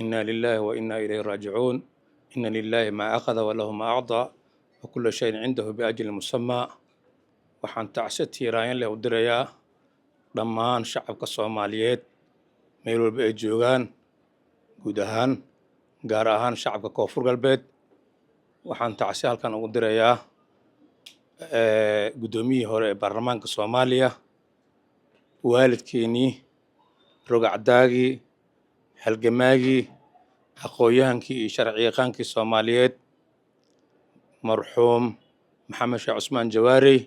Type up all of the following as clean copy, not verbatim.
إنا لله وإنا إليه راجعون إن لله ما أخذ وله ما أعطى وكل شيء عنده بأجل مسمى waxaan tacsi tiiraayan leh u dirayaa dhammaan shacabka Soomaaliyeed meel walba ay joogaan guud ahaan gaar ahaan shacabka Koonfur Galbeed waxaan tacsi halkan ugu dirayaa gudoomiyihii hore ee baarlamaanka Soomaaliya waalidkeenii rogacdaagii halgamaagii aqoonyahankii iyo sharciyaqaankii Soomaaliyeed marxuum Maxamed Sheekh Cusmaan Jawaari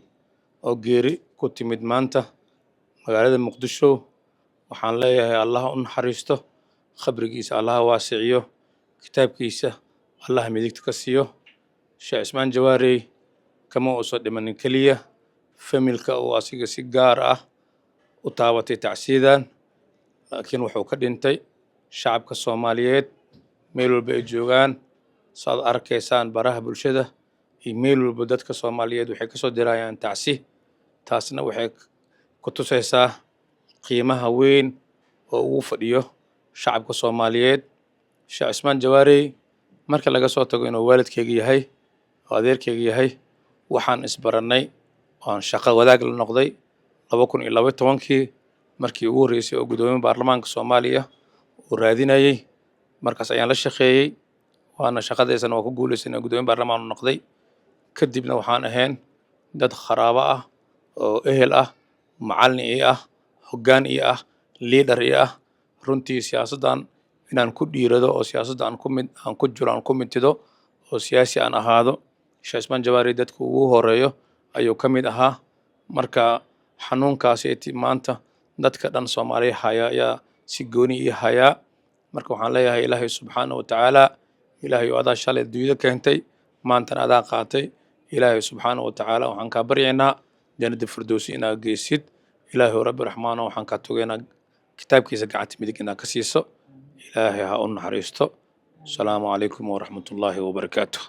oo geeri ku timid maanta magaalada Muqdisho waxaan leeyahay Allah u naxariisto khabrigiisa Allah waasiciyo kitaabkiisa Allah midigta ka siiyo Sheekh Cusmaan Jawaari kama uusan dhimanin kaliya familka oo asiga si gaar ah u taabatay tacsiidan laakiin wuxuu ka dhintay shacabka Soomaaliyeed meel walba ay joogaan saad arkaysaan baraha bulshada iyo meel walba dadka Soomaaliyeed waxay ka soo dirayaan tacsi taasna waxay ku tusaysaa qiimaha weyn oo uu fadhiyo shacabka Soomaaliyeed Sheekh Cusmaan Jawaari marka laga soo tago inuu waalidkayga yahay oo adeerkayga yahay waxaan isbaranay oo shaqo wadaag la noqday 2012kii markii ugu horeysay oo gudoomiyaha baarlamaanka Soomaaliya uu raadinayay markaas ayaan la shaqeeyay waana shaqadeysana waa ku guuleysanay gudoomiyaha baarlamaanka noqday kadibna waxaan ahayn dad kharaabo ah oo ehel ah macallin ii ah hoggaan ii ah leader ii ah runtii siyaasaddan inaan ku dhiirado oo siyaasadda aan ku jiro aan ku mintido oo siyaasi aan ahaado Sheekh Cusmaan Jawaari dadka ugu horeeyo ayuu ka mid ahaa marka xanuunkaasi maanta dadka dhan Soomaaliya haya ayaa si gooni ii haya marka waxaan leeyahay Ilaahay subxaanahu wa tacaala Ilaahay oo adaa shalay duuda keentay maantana adaa qaatay Ilaahay subxaanahu wa tacaala waxaan ka baryaynaa jannada firdawsi inaad geysid Ilaahay Rabbi Raxmaan waxaan ka tugeynaa kitaabkiisa gacanta midig inaad ka siiso Ilaahay ha u naxariisto Assalaamu calaykum wa raxmatullaahi wa barakaatuh